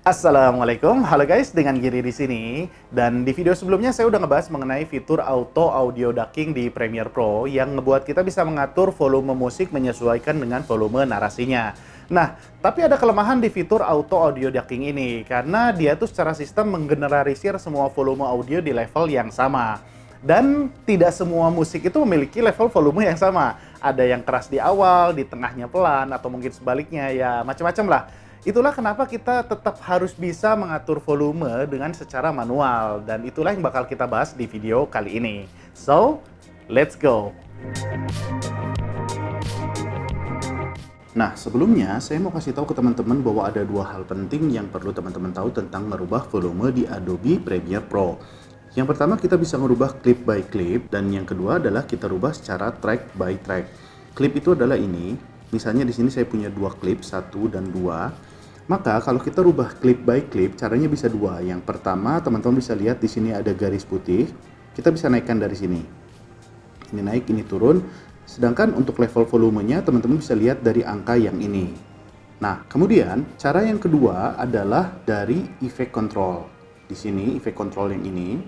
Assalamualaikum, halo guys, dengan Giri di sini. Dan di video sebelumnya saya udah ngebahas mengenai fitur auto audio ducking di Premiere Pro yang ngebuat kita bisa mengatur volume musik menyesuaikan dengan volume narasinya. Nah, tapi ada kelemahan di fitur auto audio ducking ini karena dia tuh secara sistem menggeneralisir semua volume audio di level yang sama. Dan tidak semua musik itu memiliki level volume yang sama. Ada yang keras di awal, di tengahnya pelan, atau mungkin sebaliknya, ya macam-macam lah. Itulah kenapa kita tetap harus bisa mengatur volume dengan secara manual, dan itulah yang bakal kita bahas di video kali ini. So, let's go! Nah, sebelumnya saya mau kasih tahu ke teman-teman bahwa ada dua hal penting yang perlu teman-teman tahu tentang merubah volume di Adobe Premiere Pro. Yang pertama, kita bisa merubah clip by clip, dan yang kedua adalah kita rubah secara track by track. Clip itu adalah ini. Misalnya di sini saya punya dua klip, 1 dan 2. Maka kalau kita rubah clip by clip, caranya bisa dua. Yang pertama, teman-teman bisa lihat di sini ada garis putih. Kita bisa naikkan dari sini. Ini naik, ini turun. Sedangkan untuk level volumenya, teman-teman bisa lihat dari angka yang ini. Nah, kemudian cara yang kedua adalah dari effect control. Di sini effect control yang ini.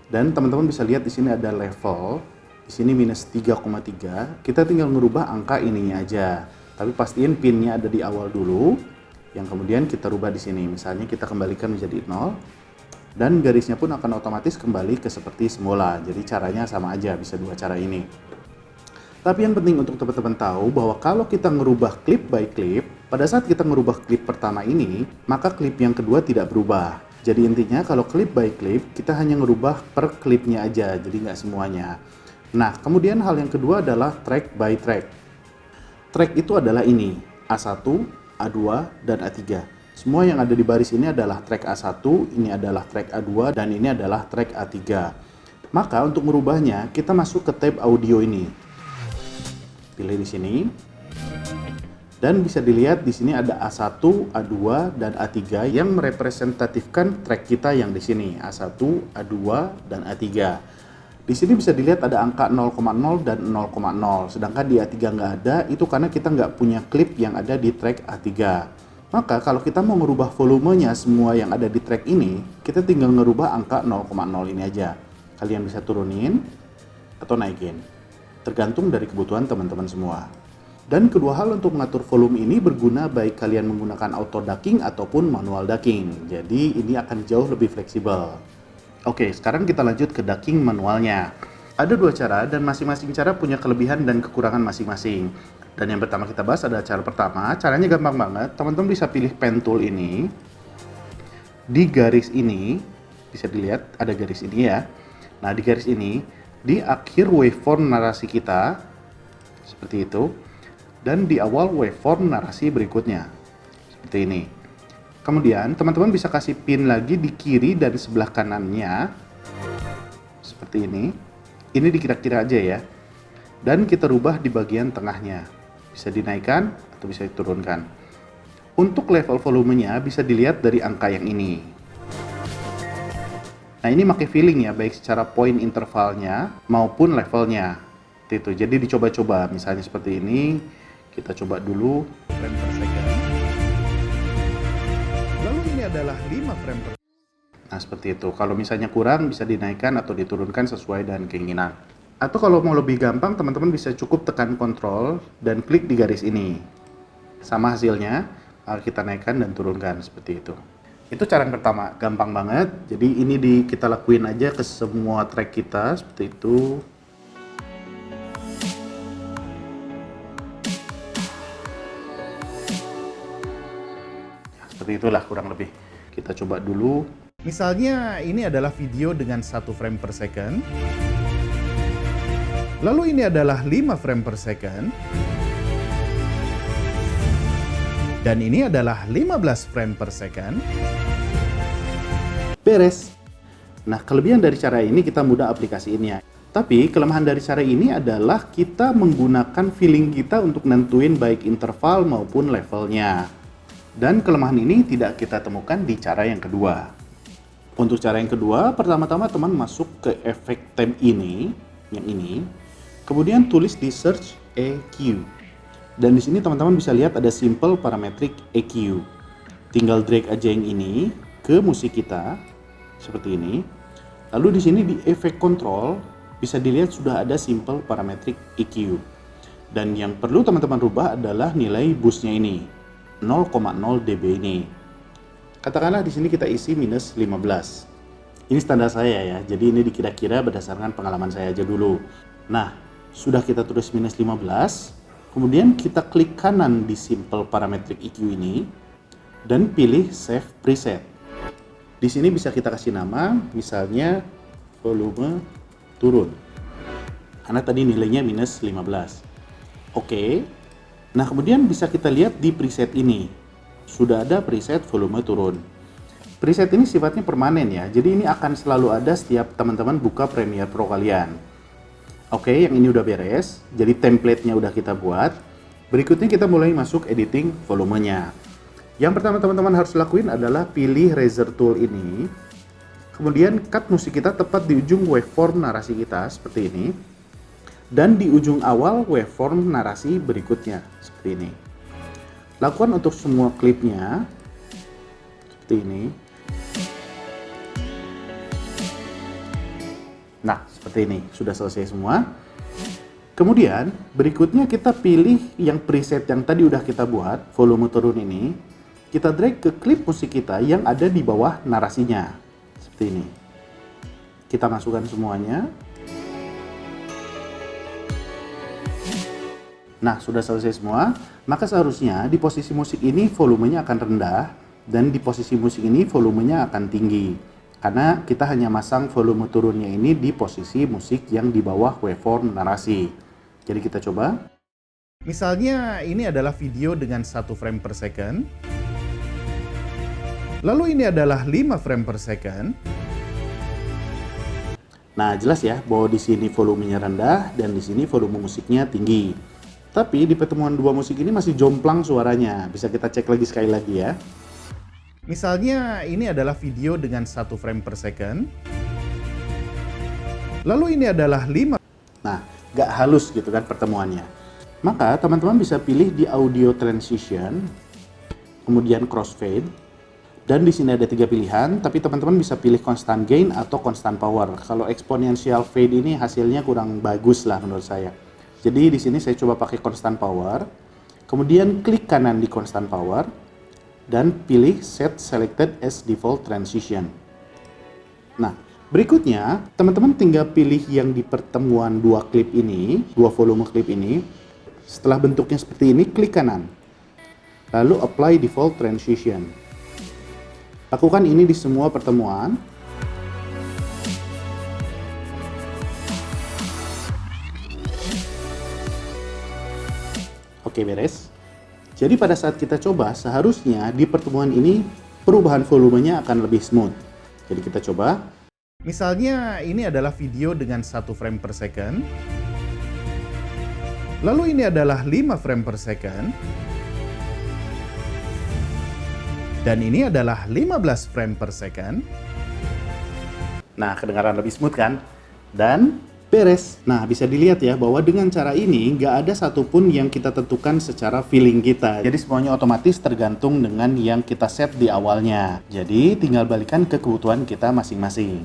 Dan teman-teman bisa lihat di sini ada level. Di sini minus 3,3. Kita tinggal merubah angka ininya aja. Tapi pastiin pinnya ada di awal dulu. Yang kemudian kita rubah di sini. Misalnya kita kembalikan menjadi 0. Dan garisnya pun akan otomatis kembali ke seperti semula. Jadi caranya sama aja, bisa dua cara ini. Tapi yang penting untuk teman-teman tahu bahwa kalau kita ngerubah clip by clip, pada saat kita ngerubah klip pertama ini, maka klip yang kedua tidak berubah. Jadi intinya kalau clip by clip, kita hanya ngerubah per klipnya aja, jadi nggak semuanya. Nah, kemudian hal yang kedua adalah track by track. Track itu adalah ini, A1, A2, dan A3. Semua yang ada di baris ini adalah track A1, ini adalah track A2, dan ini adalah track A3. Maka untuk merubahnya, kita masuk ke tab audio ini. Pilih di sini. Dan bisa dilihat di sini ada A1, A2, dan A3 yang merepresentatifkan track kita yang di sini, A1, A2, dan A3. Di sini bisa dilihat ada angka 0,0 dan 0,0, sedangkan di A3 nggak ada, itu karena kita nggak punya klip yang ada di track A3. Maka kalau kita mau merubah volumenya semua yang ada di track ini, kita tinggal ngerubah angka 0,0 ini aja. Kalian bisa turunin atau naikin, tergantung dari kebutuhan teman-teman semua. Dan kedua hal untuk mengatur volume ini berguna baik kalian menggunakan auto ducking ataupun manual ducking. Jadi ini akan jauh lebih fleksibel. Oke, sekarang kita lanjut ke ducking manualnya. Ada dua cara dan masing-masing cara punya kelebihan dan kekurangan masing-masing. Dan yang pertama kita bahas adalah cara pertama. Caranya gampang banget. Teman-teman bisa pilih pen tool ini. Di garis ini, bisa dilihat ada garis ini ya. Nah, di garis ini, di akhir waveform narasi kita, seperti itu. Dan di awal waveform narasi berikutnya, seperti ini. Kemudian teman-teman bisa kasih pin lagi di kiri dan sebelah kanannya, seperti ini. Ini dikira-kira aja ya. Dan kita rubah di bagian tengahnya. Bisa dinaikkan atau bisa diturunkan. Untuk level volumenya bisa dilihat dari angka yang ini. Nah, ini pakai feeling ya, baik secara point intervalnya maupun levelnya. Itu. Jadi dicoba-coba, misalnya seperti ini. Kita coba dulu frame per second. Lalu ini adalah 5 frame per second. Nah, seperti itu. Kalau misalnya kurang, bisa dinaikkan atau diturunkan sesuai dengan keinginan. Atau kalau mau lebih gampang, teman-teman bisa cukup tekan Ctrl dan klik di garis ini. Sama hasilnya, kita naikkan dan turunkan seperti itu. Itu cara yang pertama, gampang banget. Jadi ini kita lakuin aja ke semua track kita, seperti itu. Seperti itulah kurang lebih. Kita coba dulu. Misalnya ini adalah video dengan 1 frame per second. Lalu ini adalah 5 frame per second. Dan ini adalah 15 frame per second. Beres. Nah, kelebihan dari cara ini kita mudah aplikasiinnya. Tapi kelemahan dari cara ini adalah kita menggunakan feeling kita untuk nentuin baik interval maupun levelnya. Dan kelemahan ini tidak kita temukan di cara yang kedua. Untuk cara yang kedua, pertama-tama teman masuk ke efek tab ini, yang ini. Kemudian tulis di search EQ. Dan di sini teman-teman bisa lihat ada simple parametric EQ. tinggal drag aja yang ini ke musik kita seperti ini. Lalu di sini di efek control bisa dilihat sudah ada simple parametric EQ. Dan yang perlu teman-teman rubah adalah nilai boost-nya ini, 0,0 dB ini. Katakanlah di sini kita isi minus 15. Ini standar saya ya, jadi ini dikira-kira berdasarkan pengalaman saya aja dulu. Nah, sudah kita tulis minus 15, kemudian kita klik kanan di simple parametric EQ ini, dan pilih save preset. Di sini bisa kita kasih nama, misalnya volume turun. Karena tadi nilainya minus 15. Oke. Nah, kemudian bisa kita lihat di preset ini. Sudah ada preset volume turun. Preset ini sifatnya permanen ya. Jadi ini akan selalu ada setiap teman-teman buka Premiere Pro kalian. Oke, yang ini udah beres. Jadi template-nya udah kita buat. Berikutnya kita mulai masuk editing volumenya. Yang pertama teman-teman harus lakuin adalah pilih razor tool ini. Kemudian cut musik kita tepat di ujung waveform narasi kita seperti ini. Dan di ujung awal waveform narasi berikutnya seperti ini. Lakukan untuk semua klipnya seperti ini. Nah, seperti ini sudah selesai semua. Kemudian berikutnya kita pilih yang preset yang tadi udah kita buat, volume turun ini. Kita drag ke klip musik kita yang ada di bawah narasinya. Seperti ini. Kita masukkan semuanya. Nah, sudah selesai semua. Maka seharusnya di posisi musik ini volumenya akan rendah. Dan di posisi musik ini volumenya akan tinggi. Karena kita hanya masang volume turunnya ini di posisi musik yang di bawah waveform narasi. Jadi kita coba. Misalnya ini adalah video dengan 1 frame per second. Lalu ini adalah 5 frame per second. Nah, jelas ya bahwa di sini volumenya rendah dan di sini volume musiknya tinggi. Tapi di pertemuan dua musik ini masih jomplang suaranya. Bisa kita cek lagi sekali lagi ya. Misalnya ini adalah video dengan 1 frame per second. Lalu ini adalah 5. Nah, nggak halus gitu kan pertemuannya. Maka teman-teman bisa pilih di audio transition, kemudian crossfade. Dan di sini ada 3 pilihan, tapi teman-teman bisa pilih constant gain atau constant power. Kalau exponential fade ini hasilnya kurang bagus lah menurut saya. Jadi di sini saya coba pakai constant power. Kemudian klik kanan di constant power dan pilih set selected as default transition. Nah, berikutnya teman-teman tinggal pilih yang di pertemuan dua klip ini, dua volume klip ini. Setelah bentuknya seperti ini, klik kanan. Lalu apply default transition. Lakukan ini di semua pertemuan. Oke, beres. Jadi pada saat kita coba, seharusnya di pertemuan ini perubahan volumenya akan lebih smooth. Jadi kita coba. Misalnya ini adalah video dengan 1 frame per second. Lalu ini adalah 5 frame per second. Dan ini adalah 15 frame per second. Nah, kedengaran lebih smooth kan? Dan beres. Nah, bisa dilihat ya bahwa dengan cara ini nggak ada satupun yang kita tentukan secara feeling kita. Jadi semuanya otomatis tergantung dengan yang kita set di awalnya. Jadi tinggal balikan ke kebutuhan kita masing-masing.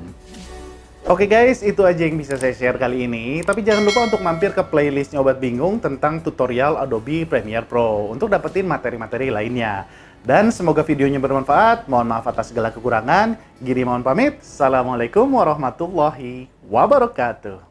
Oke guys, itu aja yang bisa saya share kali ini. Tapi jangan lupa untuk mampir ke playlistnya Obat Bingung tentang tutorial Adobe Premiere Pro untuk dapetin materi-materi lainnya. Dan semoga videonya bermanfaat. Mohon maaf atas segala kekurangan. Giri mohon pamit. Assalamualaikum warahmatullahi wabarakatuh.